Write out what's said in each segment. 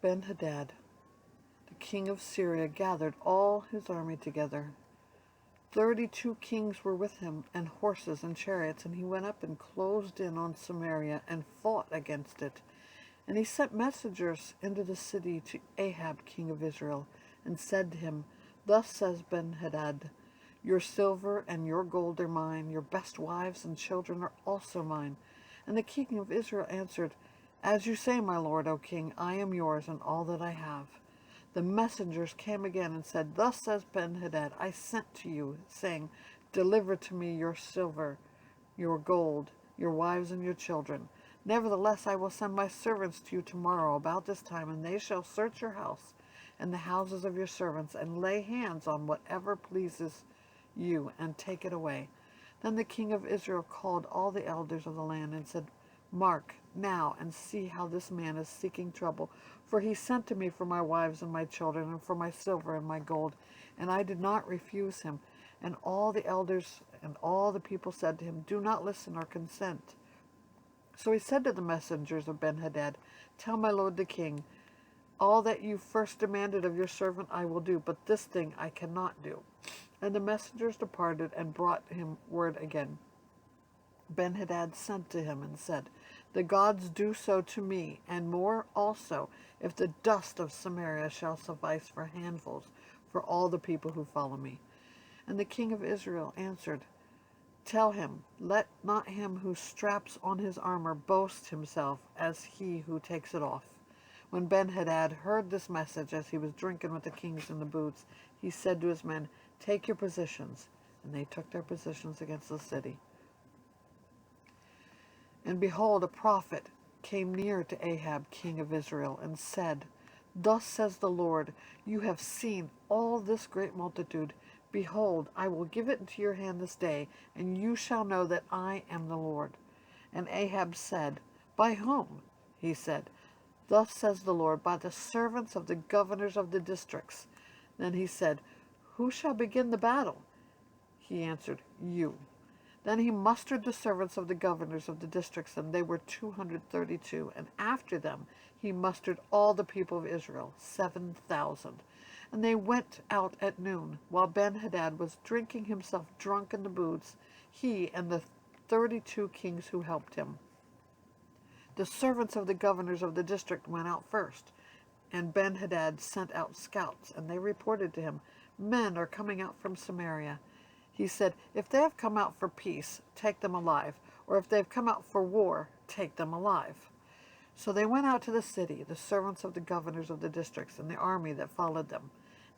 Ben-Hadad, the king of Syria, gathered all his army together. 32 kings were with him, and horses and chariots, and he went up and closed in on Samaria and fought against it. And he sent messengers into the city to Ahab, king of Israel, and said to him, Thus says Ben-Hadad, Your silver and your gold are mine, your best wives and children are also mine. And the king of Israel answered, As you say, my lord, O king, I am yours and all that I have. The messengers came again and said, Thus says Ben-Hadad, I sent to you, saying, Deliver to me your silver, your gold, your wives and your children. Nevertheless, I will send my servants to you tomorrow about this time, and they shall search your house and the houses of your servants, and lay hands on whatever pleases you, and take it away. Then the king of Israel called all the elders of the land and said, Mark now and see how this man is seeking trouble, for he sent to me for my wives and my children, and for my silver and my gold, and I did not refuse him. And all the elders and all the people said to him, Do not listen or consent. So he said to the messengers of Ben-Hadad, Tell my lord the king, all that you first demanded of your servant I will do, but this thing I cannot do. And the messengers departed and brought him word again. Ben-Hadad sent to him and said, The gods do so to me, and more also, if the dust of Samaria shall suffice for handfuls for all the people who follow me. And the king of Israel answered, Tell him, let not him who straps on his armor boast himself as he who takes it off. When Ben-Hadad heard this message as he was drinking with the kings in the booths, he said to his men, Take your positions. And they took their positions against the city. And behold, a prophet came near to Ahab, king of Israel, and said, Thus says the Lord, You have seen all this great multitude. Behold, I will give it into your hand this day, and you shall know that I am the Lord. And Ahab said, By whom? He said, Thus says the Lord, By the servants of the governors of the districts. Then he said, Who shall begin the battle? He answered, You. Then he mustered the servants of the governors of the districts, and they were 232. And after them he mustered all the people of Israel, 7,000. And they went out at noon, while Ben-Hadad was drinking himself drunk in the booths, he and the 32 kings who helped him. The servants of the governors of the district went out first, and Ben-Hadad sent out scouts, and they reported to him, Men are coming out from Samaria. He said, If they have come out for peace, take them alive, or if they have come out for war, take them alive. So they went out to the city, the servants of the governors of the districts, and the army that followed them.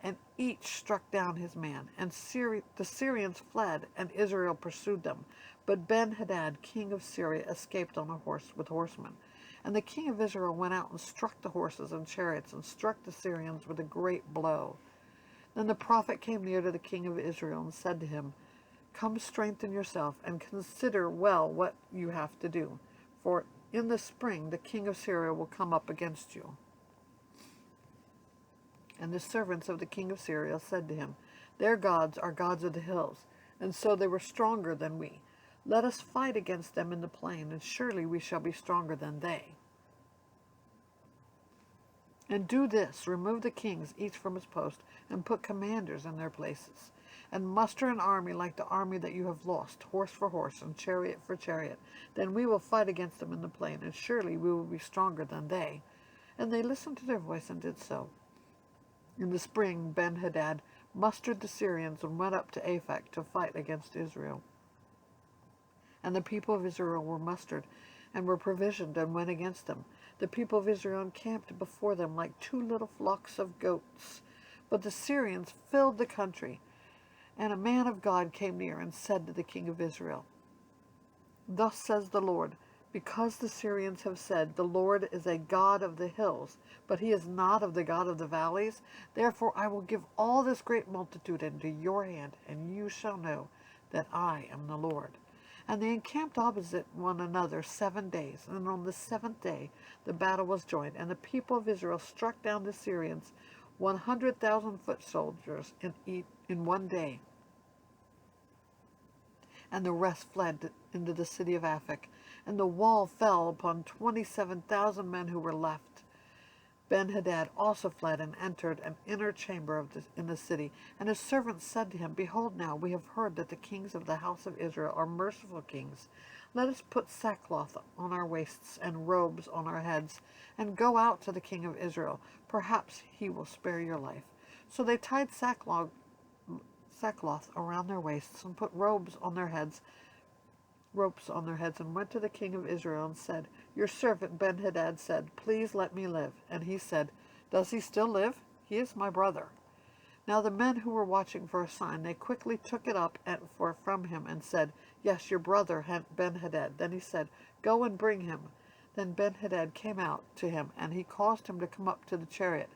And each struck down his man, and the Syrians fled, and Israel pursued them. But Ben-Hadad, king of Syria, escaped on a horse with horsemen. And the king of Israel went out and struck the horses and chariots, and struck the Syrians with a great blow. Then the prophet came near to the king of Israel and said to him, Come, strengthen yourself, and consider well what you have to do. For in the spring the king of Syria will come up against you. And the servants of the king of Syria said to him, Their gods are gods of the hills, and so they were stronger than we. Let us fight against them in the plain, and surely we shall be stronger than they. And do this, remove the kings each from his post, and put commanders in their places. And muster an army like the army that you have lost, horse for horse, and chariot for chariot. Then we will fight against them in the plain, and surely we will be stronger than they. And they listened to their voice and did so. In the spring, Ben-Hadad mustered the Syrians and went up to Aphek to fight against Israel. And the people of Israel were mustered, and were provisioned, and went against them. The people of Israel encamped before them like 2 little flocks of goats. But the Syrians filled the country. And a man of God came near and said to the king of Israel, Thus says the Lord, Because the Syrians have said, The Lord is a God of the hills, but he is not of the God of the valleys, therefore I will give all this great multitude into your hand, and you shall know that I am the Lord. And they encamped opposite one another 7 days, and on the 7th day the battle was joined, and the people of Israel struck down the Syrians, 100,000 foot soldiers in one day. And the rest fled into the city of Aphek, and the wall fell upon 27,000 men who were left. Ben-Hadad also fled and entered an inner chamber in the city. And his servants said to him, Behold, now we have heard that the kings of the house of Israel are merciful kings. Let us put sackcloth on our waists and robes on our heads, and go out to the king of Israel. Perhaps he will spare your life. So they tied sackcloth around their waists and put ropes on their heads, and went to the king of Israel and said, Your servant Ben-Hadad said, Please let me live. And he said, Does he still live? He is my brother. Now the men who were watching for a sign, they quickly took it up from him and said, Yes, your brother Ben-Hadad. Then he said, Go and bring him. Then Ben-Hadad came out to him, and he caused him to come up to the chariot.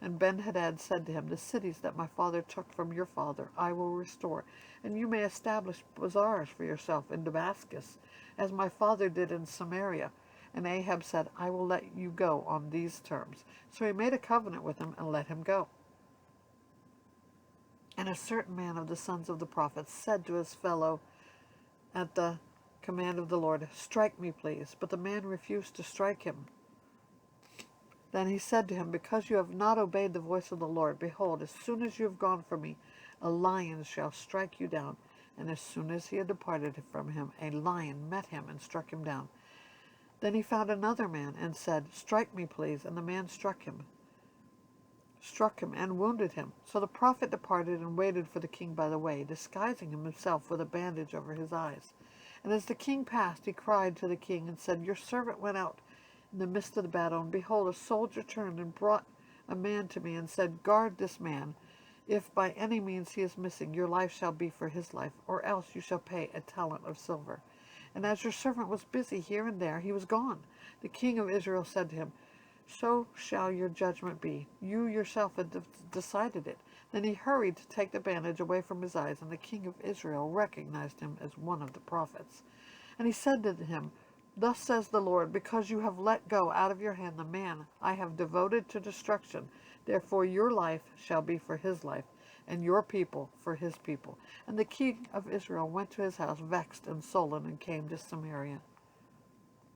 And Ben-Hadad said to him, The cities that my father took from your father I will restore, and you may establish bazaars for yourself in Damascus, as my father did in Samaria. And Ahab said, I will let you go on these terms. So he made a covenant with him and let him go. And a certain man of the sons of the prophets said to his fellow at the command of the Lord, Strike me, please. But the man refused to strike him. Then he said to him, Because you have not obeyed the voice of the Lord, behold, as soon as you have gone from me, a lion shall strike you down. And as soon as he had departed from him, a lion met him and struck him down. Then he found another man and said, Strike me, please. And the man struck him and wounded him. So the prophet departed and waited for the king by the way, disguising himself with a bandage over his eyes. And as the king passed, he cried to the king and said, Your servant went out in the midst of the battle, and behold, a soldier turned and brought a man to me and said, Guard this man. If by any means he is missing, your life shall be for his life, or else you shall pay a talent of silver. And as your servant was busy here and there, he was gone. The king of Israel said to him, So shall your judgment be. You yourself have decided it. Then he hurried to take the bandage away from his eyes, and the king of Israel recognized him as one of the prophets. And he said to him, Thus says the Lord, because you have let go out of your hand the man I have devoted to destruction, therefore your life shall be for his life, and your people for his people. And the king of Israel went to his house vexed and sullen, and came to Samaria.